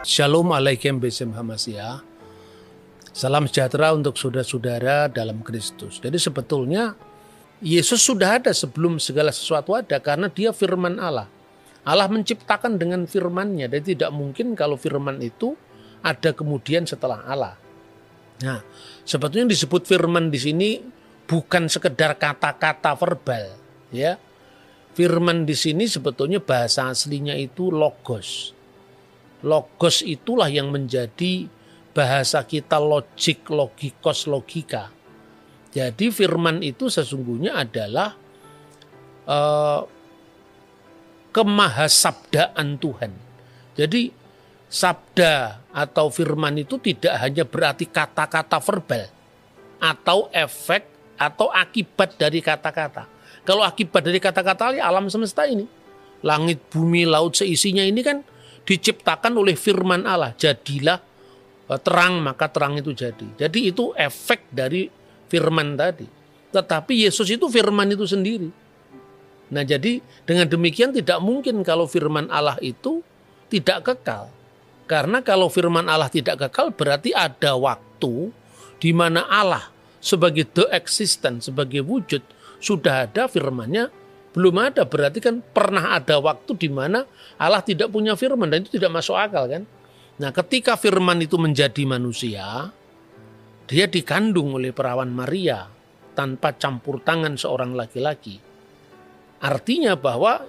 Shalom alaikum Besem Hamasya. Salam sejahtera untuk saudara-saudara dalam Kristus. Jadi sebetulnya Yesus sudah ada sebelum segala sesuatu ada karena dia firman Allah. Allah menciptakan dengan firman-Nya. Jadi tidak mungkin kalau firman itu ada kemudian setelah Allah. Nah, sebetulnya disebut firman di sini bukan sekedar kata-kata verbal, ya. Firman di sini sebetulnya bahasa aslinya itu logos. Logos itulah yang menjadi bahasa kita logik, logikos, logika. Jadi firman itu sesungguhnya adalah kemahasabdaan Tuhan. Jadi sabda atau firman itu tidak hanya berarti kata-kata verbal atau efek atau akibat dari kata-kata. Kalau akibat dari kata-kata alam semesta ini, langit, bumi, laut seisinya ini kan diciptakan oleh firman Allah. Jadilah terang, maka terang itu jadi. Jadi itu efek dari firman tadi. Tetapi Yesus itu firman itu sendiri. Nah jadi dengan demikian tidak mungkin kalau firman Allah itu tidak kekal. Karena kalau firman Allah tidak kekal berarti ada waktu di mana Allah sebagai the existent, sebagai wujud sudah ada firman-Nya. Belum ada, berarti kan pernah ada waktu di mana Allah tidak punya firman dan itu tidak masuk akal kan. Nah ketika firman itu menjadi manusia, dia dikandung oleh perawan Maria tanpa campur tangan seorang laki-laki. Artinya bahwa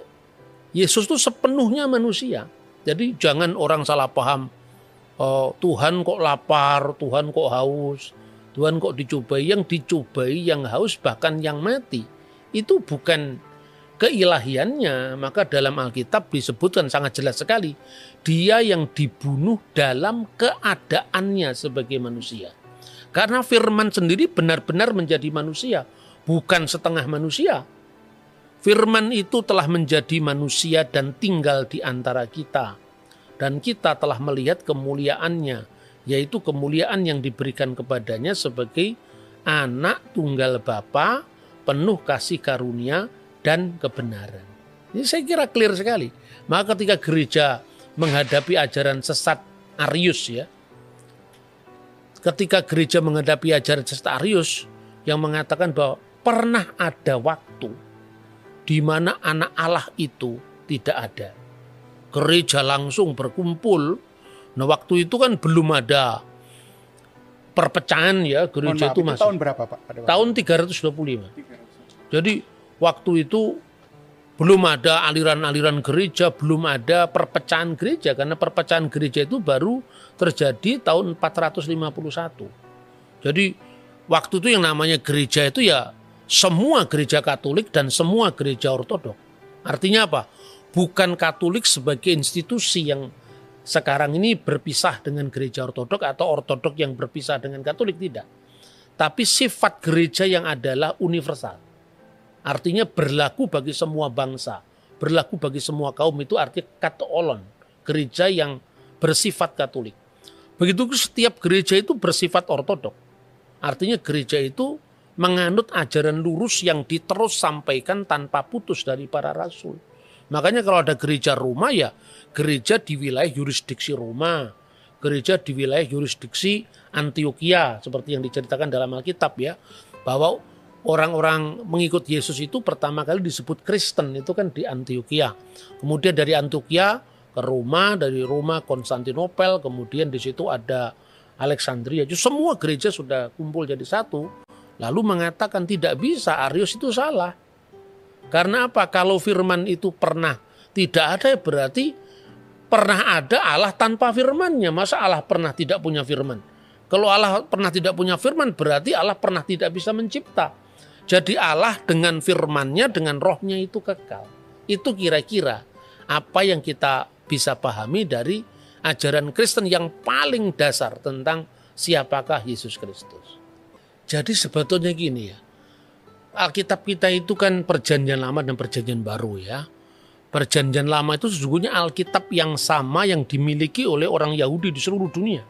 Yesus itu sepenuhnya manusia. Jadi jangan orang salah paham, Tuhan kok lapar, Tuhan kok haus, Tuhan kok dicobai. Yang dicobai, yang haus, bahkan yang mati, itu bukan keilahiannya. Maka dalam Alkitab disebutkan sangat jelas sekali, dia yang dibunuh dalam keadaannya sebagai manusia. Karena firman sendiri benar-benar menjadi manusia, bukan setengah manusia. Firman itu telah menjadi manusia dan tinggal di antara kita. Dan kita telah melihat kemuliaannya, yaitu kemuliaan yang diberikan kepadanya sebagai anak tunggal Bapa, penuh kasih karunia dan kebenaran. Ini saya kira clear sekali. Maka ketika gereja menghadapi ajaran sesat Arius, ya, ketika gereja menghadapi ajaran sesat Arius yang mengatakan bahwa pernah ada waktu di mana anak Allah itu tidak ada, gereja langsung berkumpul. Nah waktu itu kan belum ada perpecahan, ya, gereja itu masih. Tahun berapa Pak? Tahun 325. Jadi waktu itu belum ada aliran-aliran gereja, belum ada perpecahan gereja. Karena perpecahan gereja itu baru terjadi tahun 451. Jadi waktu itu yang namanya gereja itu ya semua gereja Katolik dan semua gereja Ortodok. Artinya apa? Bukan Katolik sebagai institusi yang sekarang ini berpisah dengan gereja Ortodok atau Ortodok yang berpisah dengan Katolik, tidak. Tapi sifat gereja yang adalah universal. Artinya berlaku bagi semua bangsa, berlaku bagi semua kaum, itu artinya katoolon, gereja yang bersifat Katolik. Begitu setiap gereja itu bersifat Ortodok. Artinya gereja itu menganut ajaran lurus yang diterus sampaikan tanpa putus dari para rasul. Makanya kalau ada gereja Roma, ya gereja di wilayah yurisdiksi Roma, gereja di wilayah yurisdiksi Antioquia, seperti yang diceritakan dalam Alkitab, ya, bahwa orang-orang mengikut Yesus itu pertama kali disebut Kristen itu kan di Antioquia. Kemudian dari Antioquia ke Roma, dari Roma Konstantinopel, kemudian di situ ada Alexandria. Jadi semua gereja sudah kumpul jadi satu. Lalu mengatakan tidak bisa, Arius itu salah. Karena apa? Kalau firman itu pernah tidak ada, berarti pernah ada Allah tanpa firman-Nya. Masa Allah pernah tidak punya firman? Kalau Allah pernah tidak punya firman, berarti Allah pernah tidak bisa mencipta. Jadi Allah dengan firman-Nya, dengan rohnya itu kekal. Itu kira-kira apa yang kita bisa pahami dari ajaran Kristen yang paling dasar tentang siapakah Yesus Kristus. Jadi sebetulnya gini, ya, Alkitab kita itu kan perjanjian lama dan perjanjian baru, ya. Perjanjian lama itu sesungguhnya Alkitab yang sama yang dimiliki oleh orang Yahudi di seluruh dunia,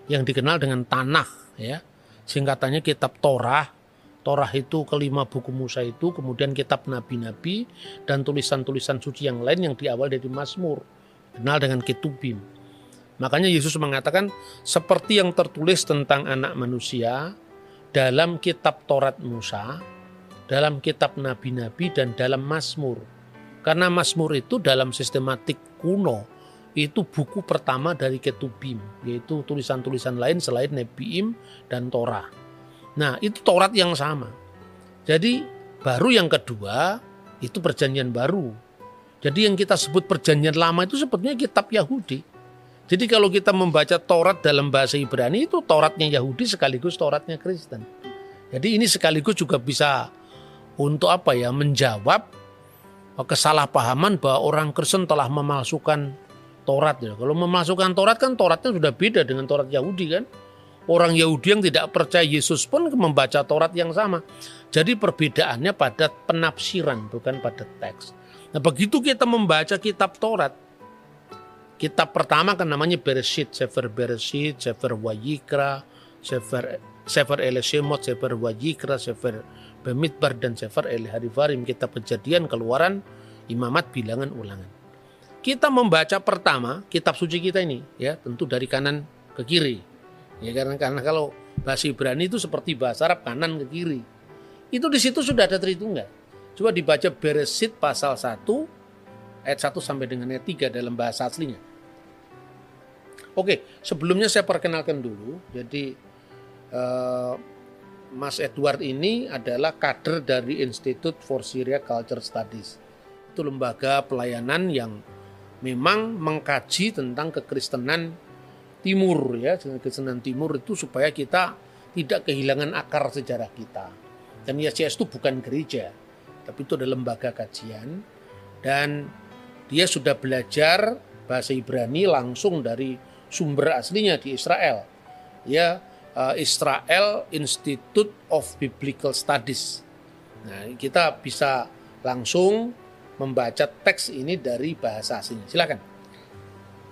yang dikenal dengan Tanakh, ya. Singkatannya kitab Torah. Torah itu kelima buku Musa itu, kemudian kitab nabi-nabi dan tulisan-tulisan suci yang lain yang diawal dari Mazmur, kenal dengan Ketubim. Makanya Yesus mengatakan seperti yang tertulis tentang anak manusia dalam kitab Taurat Musa, dalam kitab nabi-nabi dan dalam Mazmur. Karena Mazmur itu dalam sistematik kuno itu buku pertama dari Ketubim, yaitu tulisan-tulisan lain selain Nebiim dan Torah. Nah, itu Taurat yang sama. Jadi baru yang kedua itu perjanjian baru. Jadi yang kita sebut perjanjian lama itu sebetulnya kitab Yahudi. Jadi kalau kita membaca Taurat dalam bahasa Ibrani itu Tauratnya Yahudi sekaligus Tauratnya Kristen. Jadi ini sekaligus juga bisa untuk menjawab kesalahpahaman bahwa orang Kristen telah memalsukan Taurat. Kalau memalsukan Taurat kan Tauratnya sudah beda dengan Taurat Yahudi kan. Orang Yahudi yang tidak percaya Yesus pun membaca Taurat yang sama. Jadi perbedaannya pada penafsiran bukan pada teks. Nah begitu kita membaca kitab Taurat, kitab pertama kan namanya Bereshit, Sefer Bereshit, Sefer Wayikra, Sefer Elishemot, Sefer Wayikra, Sefer Bemidbar dan Sefer Eliharivarim, kitab Kejadian, Keluaran, Imamat, Bilangan, Ulangan. Kita membaca pertama kitab suci kita ini, ya tentu dari kanan ke kiri, ya karena kalau bahasa Ibrani itu seperti bahasa Arab kanan ke kiri, itu di situ sudah ada Tritunggal. Coba dibaca Bereshit pasal 1 ayat 1 sampai dengan ayat 3 dalam bahasa aslinya. Oke, sebelumnya saya perkenalkan dulu. Jadi Mas Edward ini adalah kader dari Institute for Syria Culture Studies. Itu lembaga pelayanan yang memang mengkaji tentang kekristenan Timur, ya, kekristenan Timur itu supaya kita tidak kehilangan akar sejarah kita. Dan YCS itu bukan gereja, tapi itu adalah lembaga kajian dan dia sudah belajar bahasa Ibrani langsung dari sumber aslinya di Israel. Ya, Israel Institute of Biblical Studies. Nah, kita bisa langsung membaca teks ini dari bahasa aslinya. Silakan.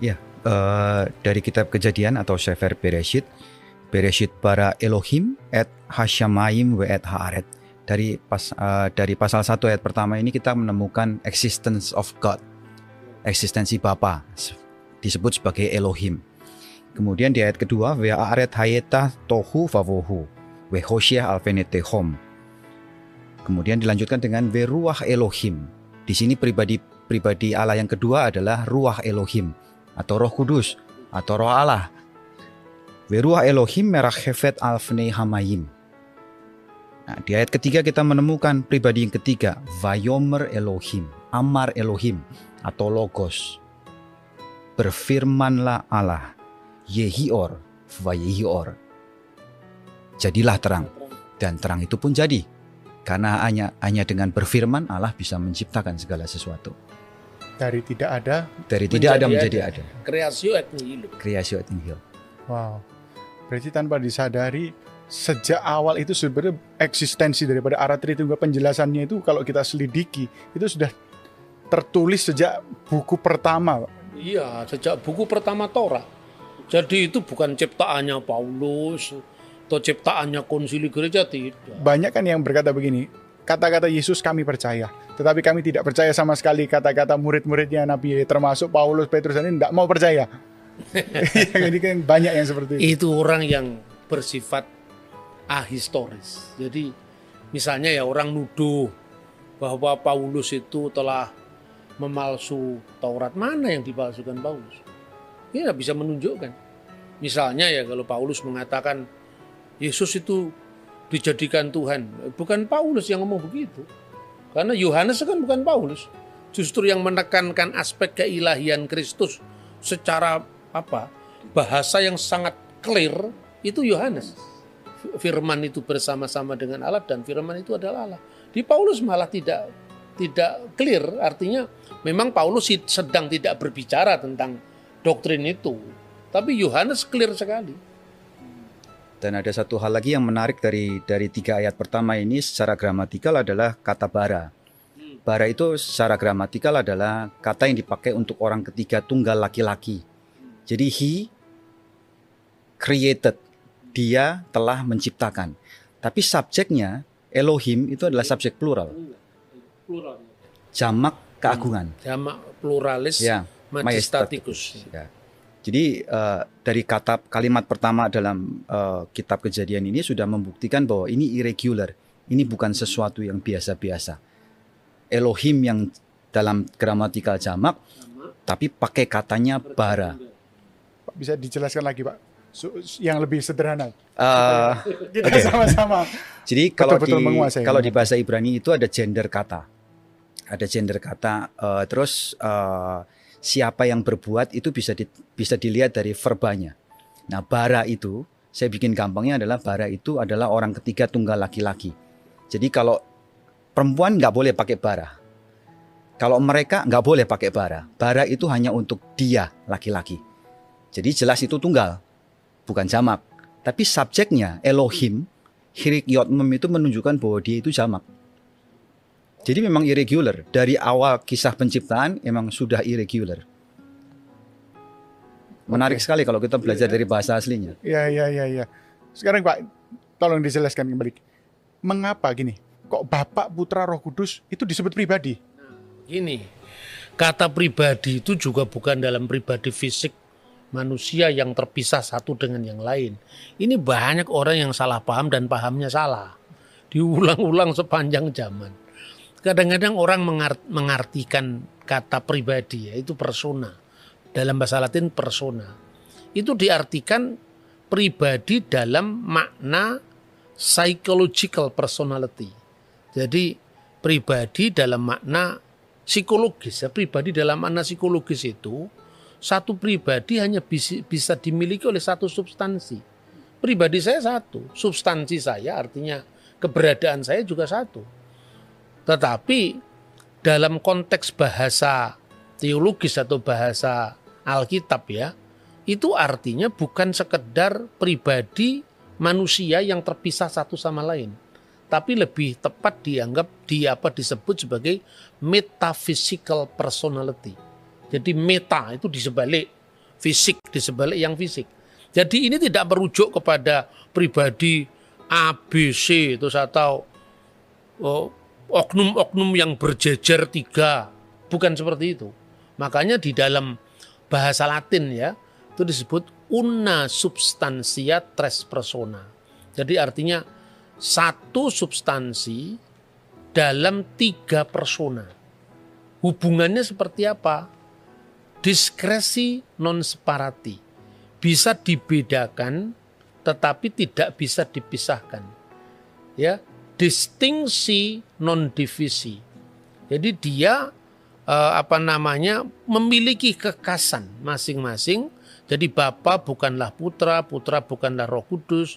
Ya, dari kitab Kejadian atau Sefer Bereshit, Bereshit bara Elohim et Hashamayim ve et Haaret. Dari pasal 1 ayat pertama ini kita menemukan existence of God, eksistensi Bapa, disebut sebagai Elohim. Kemudian di ayat kedua, ve Haaret hayeta tohu vavohu ve Hoshiah alfenetehom. Kemudian dilanjutkan dengan ve Ruach Elohim. Di sini pribadi Allah yang kedua adalah Ruach Elohim atau Roh Kudus atau Roh Allah. Ve Ruach Elohim merachefet alfnei hamayim. Nah, di ayat ketiga kita menemukan pribadi yang ketiga, Vayomer Elohim, Amar Elohim atau Logos. Berfirmanlah Allah, Yehior, Vayehior. Jadilah terang, dan terang itu pun jadi. Karena hanya dengan berfirman Allah bisa menciptakan segala sesuatu. Dari tidak ada menjadi ada. Creatio et nihilo. Creatio et nihilo. Wow. Berarti tanpa disadari sejak awal itu sebenarnya eksistensi daripada arah Tritunggal, penjelasannya itu kalau kita selidiki itu sudah tertulis sejak buku pertama. Iya, sejak buku pertama Torah. Jadi itu bukan ciptaannya Paulus atau ciptaannya konsili gereja, tidak. Banyak kan yang berkata begini, kata-kata Yesus kami percaya, tetapi kami tidak percaya sama sekali kata-kata murid-muridnya Nabi, termasuk Paulus, Petrus ini tidak mau percaya. Jadi kan banyak yang seperti itu. Itu orang yang bersifat ahistoris. Jadi misalnya ya orang nuduh bahwa Paulus itu telah memalsu Taurat. Mana yang dipalsukan Paulus? Dia tidak bisa menunjukkan. Misalnya ya kalau Paulus mengatakan Yesus itu dijadikan Tuhan. Bukan Paulus yang ngomong begitu. Karena Yohanes kan bukan Paulus. Justru yang menekankan aspek keilahian Kristus secara bahasa yang sangat clear itu Yohanes. Firman itu bersama-sama dengan Allah dan firman itu adalah Allah. Di Paulus malah tidak clear, artinya memang Paulus sedang tidak berbicara tentang doktrin itu. Tapi Yohanes clear sekali. Dan ada satu hal lagi yang menarik dari 3 ayat pertama ini secara gramatikal adalah kata bara. Bara itu secara gramatikal adalah kata yang dipakai untuk orang ketiga tunggal laki-laki. Jadi he created, dia telah menciptakan. Tapi subjeknya Elohim itu adalah subjek plural. Jamak keagungan. Jamak pluralis, Ya, majestatikus. Ya. Jadi dari kalimat pertama dalam kitab Kejadian ini sudah membuktikan bahwa ini irregular. Ini bukan sesuatu yang biasa-biasa. Elohim yang dalam gramatikal jamak, tapi pakai katanya bara. Pak, bisa dijelaskan lagi Pak, yang lebih sederhana. Kita Oke. sama-sama. Jadi kalau Betul-betul menguasai. di bahasa Ibrani itu ada gender kata. Ada gender kata. Terus siapa yang berbuat itu bisa dilihat dari verbanya. Nah, bara itu, saya bikin gampangnya adalah bara itu adalah orang ketiga tunggal laki-laki. Jadi kalau perempuan nggak boleh pakai bara. Kalau mereka nggak boleh pakai bara. Bara itu hanya untuk dia laki-laki. Jadi jelas itu tunggal, bukan jamak. Tapi subjeknya Elohim, Hirik Yod Mem itu menunjukkan bahwa dia itu jamak. Jadi memang irregular. Dari awal kisah penciptaan memang sudah irregular. Menarik sekali kalau kita belajar dari bahasa aslinya. Ya. Sekarang Pak, tolong dijelaskan kembali. Mengapa gini? Kok Bapa, Putra, Roh Kudus itu disebut pribadi? Gini, kata pribadi itu juga bukan dalam pribadi fisik manusia yang terpisah satu dengan yang lain. Ini banyak orang yang salah paham dan pahamnya salah. Diulang-ulang sepanjang zaman. Kadang-kadang orang mengartikan kata pribadi, yaitu persona. Dalam bahasa Latin persona. Itu diartikan pribadi dalam makna psychological personality. Jadi pribadi dalam makna psikologis. Pribadi dalam makna psikologis itu, satu pribadi hanya bisa dimiliki oleh satu substansi. Pribadi saya satu, substansi saya artinya keberadaan saya juga satu. Tetapi dalam konteks bahasa teologis atau bahasa Alkitab ya, itu artinya bukan sekedar pribadi manusia yang terpisah satu sama lain. Tapi lebih tepat dianggap disebut sebagai metaphysical personality. Jadi meta itu disebalik fisik, disebalik yang fisik. Jadi ini tidak merujuk kepada pribadi A, B, C atau oknum-oknum yang berjejer 3. Bukan seperti itu. Makanya di dalam bahasa Latin ya, itu disebut una substantia tres persona. Jadi artinya satu substansi dalam 3 persona. Hubungannya seperti apa? Diskresi non separati. Bisa dibedakan tetapi tidak bisa dipisahkan. Ya, distingsi non divisi. Jadi dia memiliki kekasan masing-masing. Jadi Bapa bukanlah Putra, Putra bukanlah Roh Kudus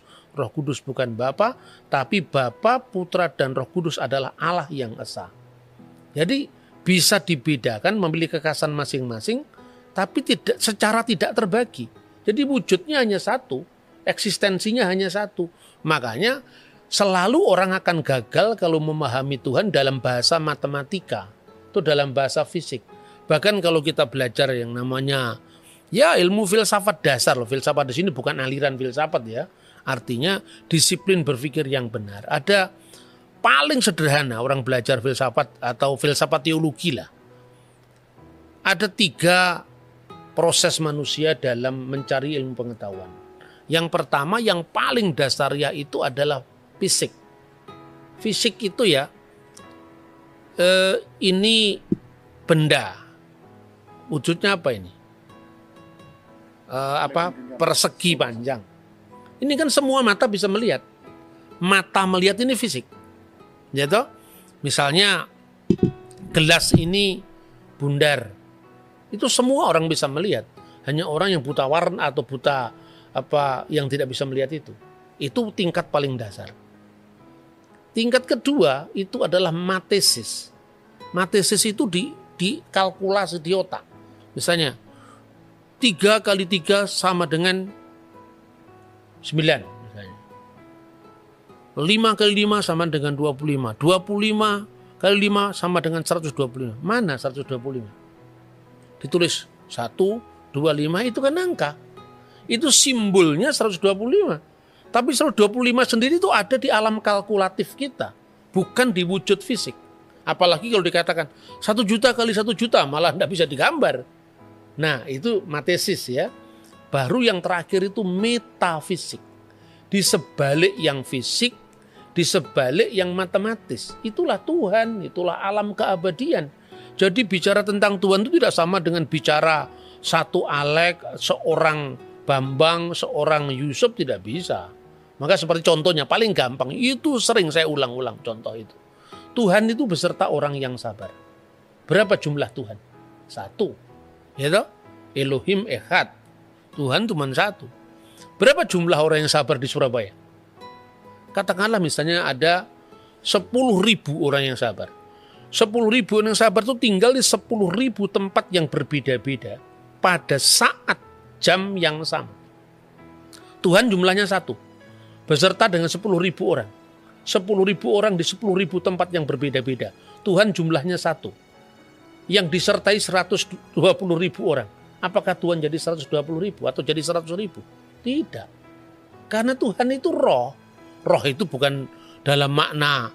bukan Bapa, tapi Bapa, Putra dan Roh Kudus adalah Allah yang esa. Jadi bisa dibedakan, memiliki kekasan masing-masing, tapi secara tidak terbagi. Jadi wujudnya hanya satu, eksistensinya hanya satu. Makanya selalu orang akan gagal kalau memahami Tuhan dalam bahasa matematika atau dalam bahasa fisik. Bahkan kalau kita belajar yang namanya ilmu filsafat dasar loh. Filsafat di sini bukan aliran filsafat ya. Artinya disiplin berpikir yang benar. Ada paling sederhana orang belajar filsafat atau filsafat teologi lah. Ada 3 proses manusia dalam mencari ilmu pengetahuan. Yang pertama, yang paling dasariah itu adalah fisik. Fisik itu ya, ini benda. Wujudnya apa ini? Persegi panjang. Ini kan semua mata bisa melihat. Mata melihat ini fisik. Ya toh? Misalnya gelas ini bundar. Itu semua orang bisa melihat. Hanya orang yang buta warna atau buta yang tidak bisa melihat itu. Itu tingkat paling dasar. Tingkat kedua itu adalah matesis. Matesis itu dikalkulasi di otak. Misalnya 3 kali 3 sama dengan 9 misalnya. 5 kali 5 sama dengan 25. 25 kali 5 sama dengan 125. Mana 125? Ditulis 1, 2, 5 itu kan angka. Itu simbolnya 125. Tapi 125 sendiri itu ada di alam kalkulatif kita. Bukan di wujud fisik. Apalagi kalau dikatakan 1 juta kali 1 juta malah tidak bisa digambar. Nah itu matesis ya. Baru yang terakhir itu metafisik. Di sebalik yang fisik, di sebalik yang matematis. Itulah Tuhan, itulah alam keabadian. Jadi bicara tentang Tuhan itu tidak sama dengan bicara satu Alek, seorang Bambang, seorang Yusuf, tidak bisa. Maka seperti contohnya paling gampang, itu sering saya ulang-ulang contoh itu. Tuhan itu beserta orang yang sabar. Berapa jumlah Tuhan? Satu. Ya toh? Elohim Echad. Tuhan cuma satu. Berapa jumlah orang yang sabar di Surabaya? Katakanlah misalnya ada 10.000 orang yang sabar. 10.000 orang yang sabar itu tinggal di 10.000 tempat yang berbeda-beda pada saat jam yang sama. Tuhan jumlahnya satu, beserta dengan 10.000 orang. 10.000 orang di 10.000 tempat yang berbeda-beda. Tuhan jumlahnya satu, yang disertai 120.000 orang. Apakah Tuhan jadi 120.000 atau jadi 100.000? Tidak. Karena Tuhan itu roh. Roh itu bukan dalam makna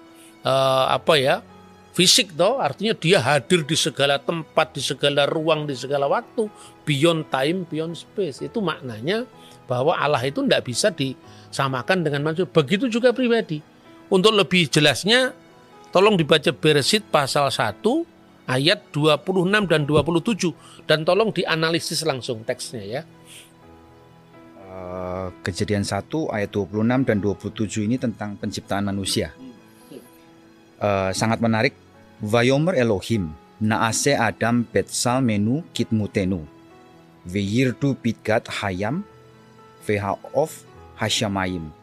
fisik toh, artinya dia hadir di segala tempat, di segala ruang, di segala waktu, beyond time, beyond space. Itu maknanya bahwa Allah itu tidak bisa disamakan dengan manusia. Begitu juga pribadi. Untuk lebih jelasnya, tolong dibaca Bereshit pasal 1 ayat 26 dan 27 dan tolong dianalisis langsung teksnya ya. Kejadian 1 ayat 26 dan 27 ini tentang penciptaan manusia. Sangat menarik. Vayomer Elohim naase Adam betsal menu kitmutenu veyirdu pitgat hayam vehaof hasyamayim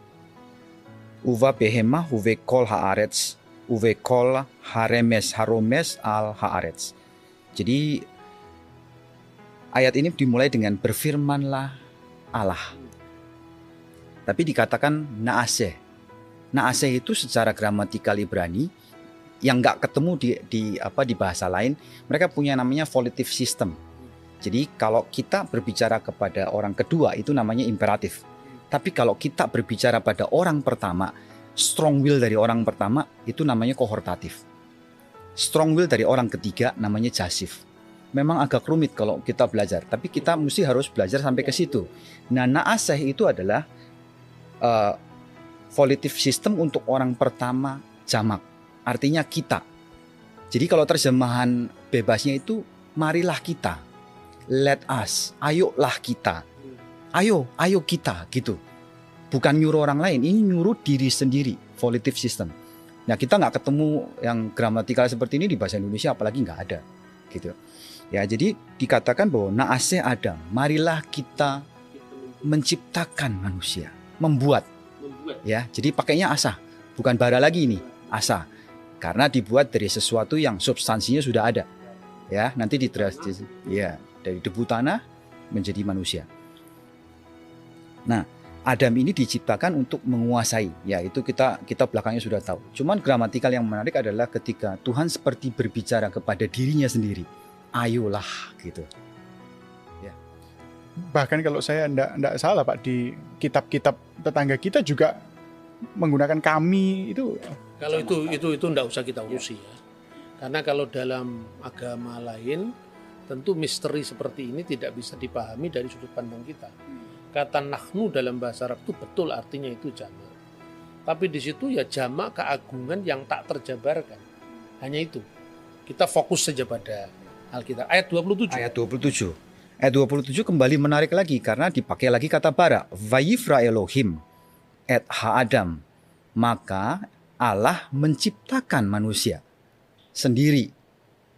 uva behema uve kol haaretz uve kol haremes haromes al haaretz. Jadi ayat ini dimulai dengan berfirmanlah Allah. Tapi dikatakan naase. Naase itu secara gramatikal Ibrani yang nggak ketemu di bahasa lain, mereka punya namanya volitive system. Jadi kalau kita berbicara kepada orang kedua itu namanya imperatif. Tapi kalau kita berbicara pada orang pertama, strong will dari orang pertama itu namanya kohortatif. Strong will dari orang ketiga namanya jasif. Memang agak rumit kalau kita belajar, tapi kita mesti harus belajar sampai ke situ. Nah, naaseh itu adalah volitive system untuk orang pertama jamak. Artinya kita. Jadi kalau terjemahan bebasnya itu marilah kita. Let us. Ayolah kita. Ayo kita gitu. Bukan nyuruh orang lain, ini nyuruh diri sendiri. Volitive system. Nah, kita nggak ketemu yang gramatikal seperti ini di bahasa Indonesia, apalagi nggak ada gitu. Ya, jadi dikatakan bahwa naase Adam, marilah kita menciptakan manusia, membuat. Ya, jadi pakainya asa, bukan bara lagi ini, asa. Karena dibuat dari sesuatu yang substansinya sudah ada. Ya, nanti ya, dari debu tanah menjadi manusia. Nah, Adam ini diciptakan untuk menguasai. Ya, itu kita belakangnya sudah tahu. Cuman gramatikal yang menarik adalah ketika Tuhan seperti berbicara kepada dirinya sendiri. Ayolah gitu. Ya. Bahkan kalau saya enggak salah Pak, di kitab-kitab tetangga kita juga menggunakan kami itu. Kalau itu enggak usah kita urusi ya. Karena kalau dalam agama lain tentu misteri seperti ini tidak bisa dipahami dari sudut pandang kita. Kata nahnu dalam bahasa Arab itu betul artinya itu jamak. Tapi di situ ya jamak keagungan yang tak terjabarkan. Hanya itu. Kita fokus saja pada Alkitab. Ayat 27. Ayat 27 kembali menarik lagi karena dipakai lagi kata bara. Vayifra Elohim et ha-Adam. Maka Allah menciptakan manusia sendiri.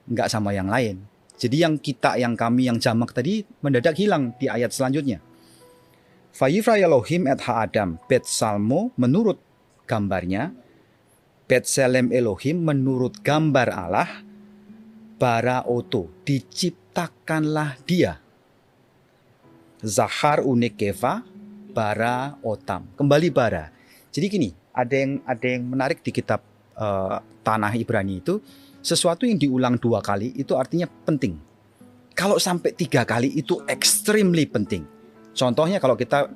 Enggak sama yang lain. Jadi yang kita, yang kami, yang jamak tadi mendadak hilang di ayat selanjutnya. Vayifra Elohim et ha-Adam. Bet Salmo menurut gambarnya. Bet Selem Elohim menurut gambar Allah. Bara oto, diciptakanlah dia. Zahar unekeva, bara otam. Kembali bara. Jadi gini, ada yang menarik di kitab Tanah Ibrani itu, sesuatu yang diulang 2 kali itu artinya penting. Kalau sampai 3 kali itu extremely penting. Contohnya kalau kita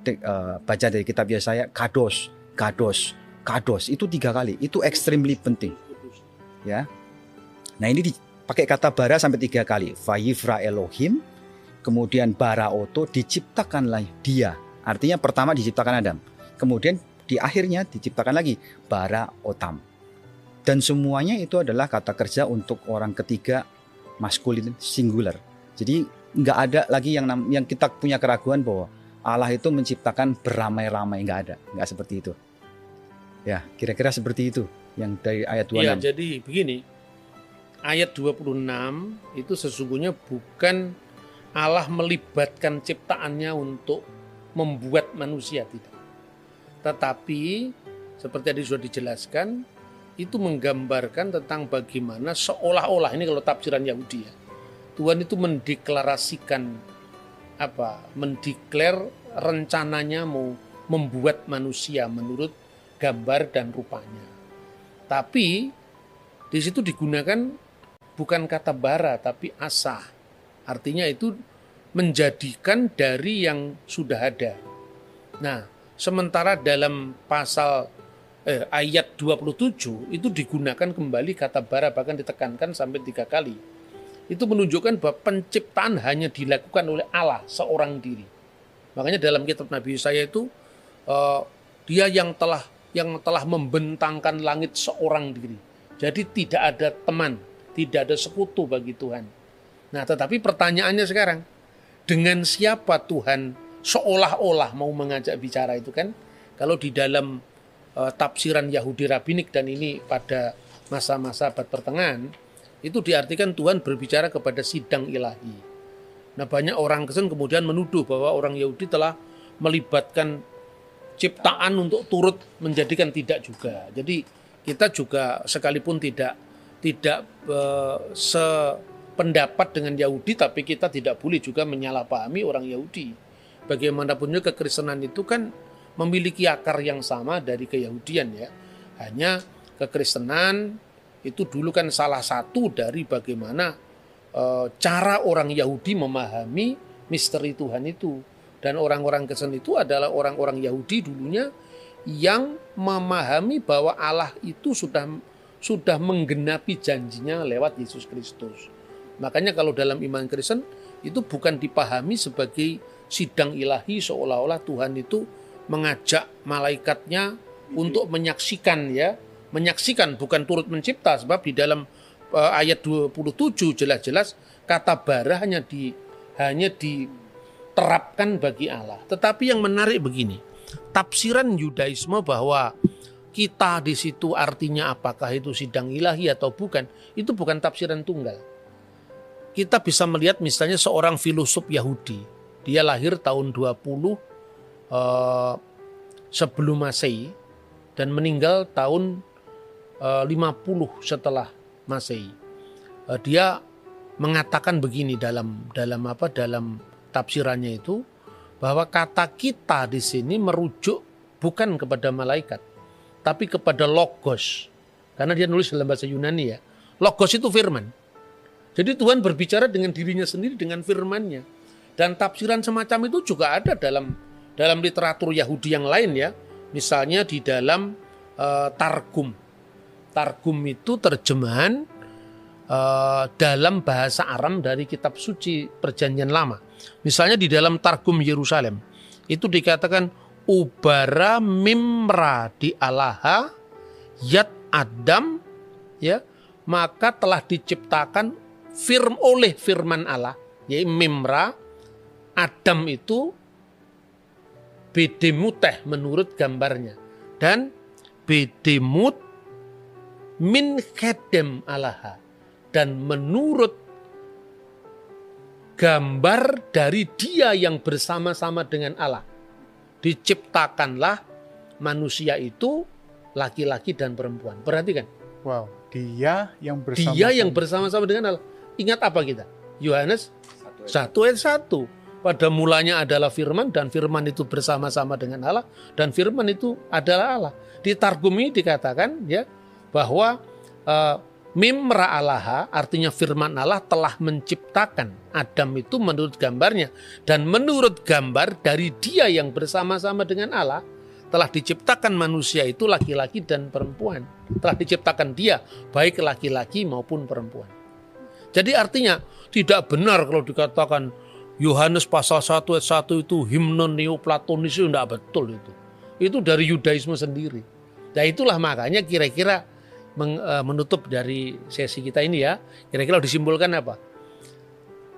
baca dari kitab Yesaya, kados itu 3 kali, itu extremely penting. Ya. Nah, ini pakai kata bara sampai 3 kali. Vayifra Elohim, kemudian bara oto, diciptakanlah dia. Artinya pertama diciptakan Adam, kemudian di akhirnya diciptakan lagi bara otam. Dan semuanya itu adalah kata kerja untuk orang ketiga maskulin singular. Jadi nggak ada lagi yang kita punya keraguan bahwa Allah itu menciptakan beramai-ramai, nggak seperti itu. Ya, kira-kira seperti itu yang dari ayat 26. Iya, jadi begini. Ayat 26 itu sesungguhnya bukan Allah melibatkan ciptaannya untuk membuat manusia, tidak. Tetapi seperti tadi sudah dijelaskan, itu menggambarkan tentang bagaimana seolah-olah, ini kalau tafsiran Yahudi ya, Tuhan itu mendeklarasikan mendeklar rencananya mau membuat manusia menurut gambar dan rupanya. Tapi di situ digunakan bukan kata bara tapi asa. Artinya itu menjadikan dari yang sudah ada. Nah, sementara dalam pasal ayat 27 itu digunakan kembali kata bara, bahkan ditekankan sampai 3 kali. Itu menunjukkan bahwa penciptaan hanya dilakukan oleh Allah seorang diri. Makanya dalam kitab Nabi Yesaya itu dia yang telah membentangkan langit seorang diri. Jadi tidak ada teman, tidak ada sekutu bagi Tuhan. Nah, tetapi pertanyaannya sekarang, dengan siapa Tuhan seolah-olah mau mengajak bicara itu kan? Kalau di dalam tafsiran Yahudi Rabinik, dan ini pada masa-masa abad pertengahan, itu diartikan Tuhan berbicara kepada sidang ilahi. Nah, banyak orang Kristen kemudian menuduh bahwa orang Yahudi telah melibatkan ciptaan untuk turut menjadikan, tidak juga. Jadi kita juga sekalipun tidak sependapat dengan Yahudi, tapi kita tidak boleh juga menyalahpahami orang Yahudi. Bagaimanapun juga kekristenan itu kan memiliki akar yang sama dari keyahudian ya. Hanya kekristenan itu dulu kan salah satu dari bagaimana cara orang Yahudi memahami misteri Tuhan itu. Dan orang-orang Kristen itu adalah orang-orang Yahudi dulunya yang memahami bahwa Allah itu sudah menggenapi janjinya lewat Yesus Kristus. Makanya kalau dalam iman Kristen itu bukan dipahami sebagai sidang ilahi seolah-olah Tuhan itu mengajak malaikatnya untuk menyaksikan ya, menyaksikan bukan turut mencipta, sebab di dalam ayat 27 jelas-jelas kata bara hanya diterapkan bagi Allah. Tetapi yang menarik begini, tafsiran Yudaisme bahwa kita di situ artinya apakah itu sidang ilahi atau bukan, itu bukan tafsiran tunggal. Kita bisa melihat misalnya seorang filosof Yahudi, dia lahir tahun 20 sebelum Masehi dan meninggal tahun 50 setelah Masehi. Dia mengatakan begini dalam tafsirannya itu, bahwa kata kita di sini merujuk bukan kepada malaikat tapi kepada logos, karena dia nulis dalam bahasa Yunani ya. Logos itu firman. Jadi Tuhan berbicara dengan dirinya sendiri dengan firman-Nya. Dan tafsiran semacam itu juga ada dalam literatur Yahudi yang lain ya. Misalnya di dalam Targum. Targum itu terjemahan dalam bahasa Aram dari kitab suci Perjanjian Lama. Misalnya di dalam Targum Yerusalem itu dikatakan ubara mimra di alaha yat Adam ya, maka telah diciptakan oleh firman Allah, yaitu mimra. Adam itu bedemuteh menurut gambarnya, dan bedemut min khedem alaha, dan menurut gambar dari dia yang bersama-sama dengan Allah diciptakanlah manusia itu laki-laki dan perempuan. Perhatikan. Wow, dia yang bersama-sama dengan Allah. Ingat apa kita? Yohanes 1 ayat 1. Pada mulanya adalah firman, dan firman itu bersama-sama dengan Allah, dan firman itu adalah Allah. Di Targum ini dikatakan ya bahwa mimra alaha, artinya firman Allah telah menciptakan Adam itu menurut gambarnya, dan menurut gambar dari dia yang bersama-sama dengan Allah telah diciptakan manusia itu laki-laki dan perempuan. Telah diciptakan dia baik laki-laki maupun perempuan. Jadi artinya tidak benar kalau dikatakan Yohanes pasal 1 ayat 1 itu himne neoplatonis itu enggak betul itu. Itu dari Yudaisme sendiri. Nah itulah makanya kira-kira menutup dari sesi kita ini ya. Kira-kira disimpulkan apa?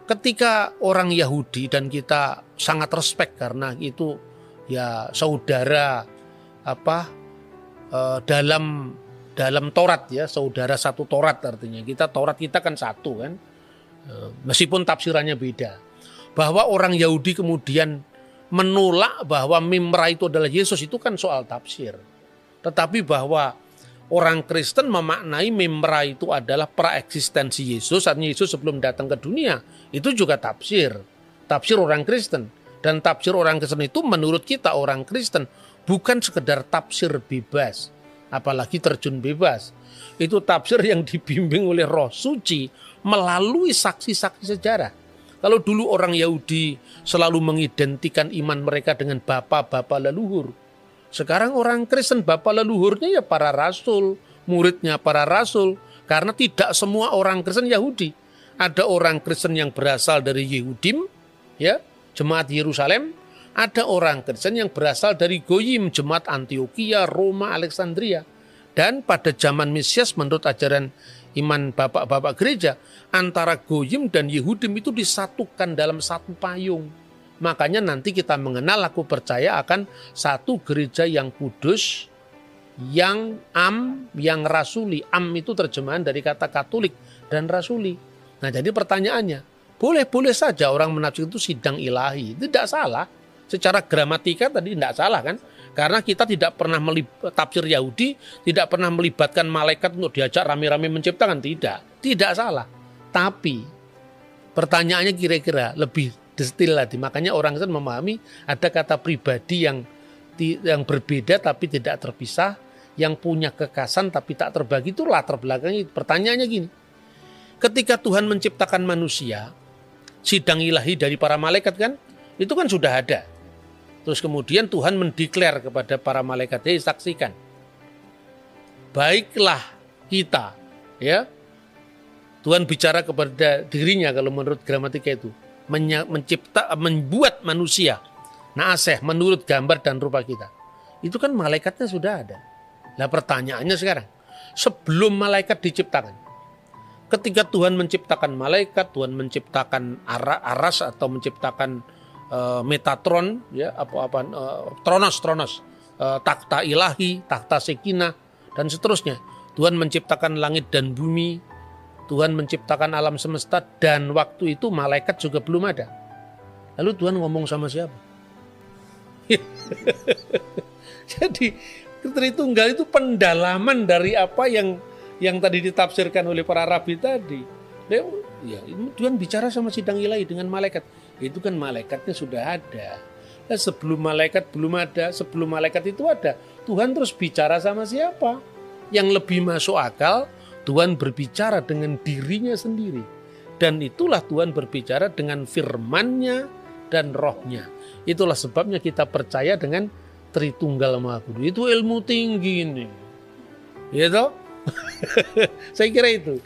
Ketika orang Yahudi dan kita sangat respect karena itu ya saudara dalam Taurat ya, saudara satu Taurat artinya. Taurat kita kan satu kan. Meskipun tafsirannya beda. Bahwa orang Yahudi kemudian menolak bahwa Mimra itu adalah Yesus itu kan soal tafsir. Tetapi bahwa orang Kristen memaknai Mimra itu adalah praeksistensi Yesus, artinya Yesus sebelum datang ke dunia. Itu juga tafsir orang Kristen. Dan tafsir orang Kristen itu menurut kita orang Kristen bukan sekedar tafsir bebas, apalagi terjun bebas. Itu tafsir yang dibimbing oleh Roh Suci melalui saksi-saksi sejarah. Kalau dulu orang Yahudi selalu mengidentikan iman mereka dengan bapa-bapa leluhur. Sekarang orang Kristen bapa leluhurnya ya para rasul, muridnya para rasul. Karena tidak semua orang Kristen Yahudi. Ada orang Kristen yang berasal dari Yehudim, ya, jemaat Yerusalem. Ada orang Kristen yang berasal dari Goyim, jemaat Antioquia, Roma, Alexandria. Dan pada zaman Mesias menurut ajaran iman bapak-bapak gereja, antara Goyim dan Yehudim itu disatukan dalam satu payung. Makanya nanti kita mengenal, aku percaya akan satu gereja yang kudus, yang yang rasuli. Itu terjemahan dari kata Katolik dan rasuli. Nah jadi pertanyaannya, boleh-boleh saja orang menafsir itu sidang ilahi. Itu tidak salah. Secara gramatika tadi tidak salah kan? Karena kita tidak pernah tafsir Yahudi, tidak pernah melibatkan malaikat untuk diajak rame-rame menciptakan. Tidak salah. Tapi pertanyaannya kira-kira lebih detail lagi. Makanya orang Kristen memahami ada kata pribadi yang berbeda tapi tidak terpisah, yang punya kekasan tapi tak terbagi. Itu latar belakangnya. Pertanyaannya gini, ketika Tuhan menciptakan manusia, sidang ilahi dari para malaikat kan, itu kan sudah ada. Terus kemudian Tuhan mendeklar kepada para malaikat, "Hei, saksikan. Baiklah kita." Ya. Tuhan bicara kepada dirinya kalau menurut gramatika itu, membuat manusia naaseh menurut gambar dan rupa kita. Itu kan malaikatnya sudah ada. Nah, pertanyaannya sekarang, sebelum malaikat diciptakan, ketika Tuhan menciptakan malaikat, Tuhan menciptakan aras atau menciptakan Metatron, ya Tronos, takhta ilahi, takhta sekinah dan seterusnya. Tuhan menciptakan langit dan bumi, Tuhan menciptakan alam semesta, dan waktu itu malaikat juga belum ada. Lalu Tuhan ngomong sama siapa? Jadi Tritunggal itu pendalaman dari apa yang tadi ditafsirkan oleh para rabi tadi. Ya, Tuhan bicara sama sidang ilahi dengan malaikat. Itu kan malaikatnya sudah ada. Nah, sebelum malaikat belum ada, sebelum malaikat itu ada, Tuhan terus bicara sama siapa? Yang lebih masuk akal, Tuhan berbicara dengan dirinya sendiri. Dan itulah Tuhan berbicara dengan firman-Nya dan roh-Nya. Itulah sebabnya kita percaya dengan Tritunggal Maha Kudus. Itu ilmu tinggi ini. Gitu? Saya kira itu.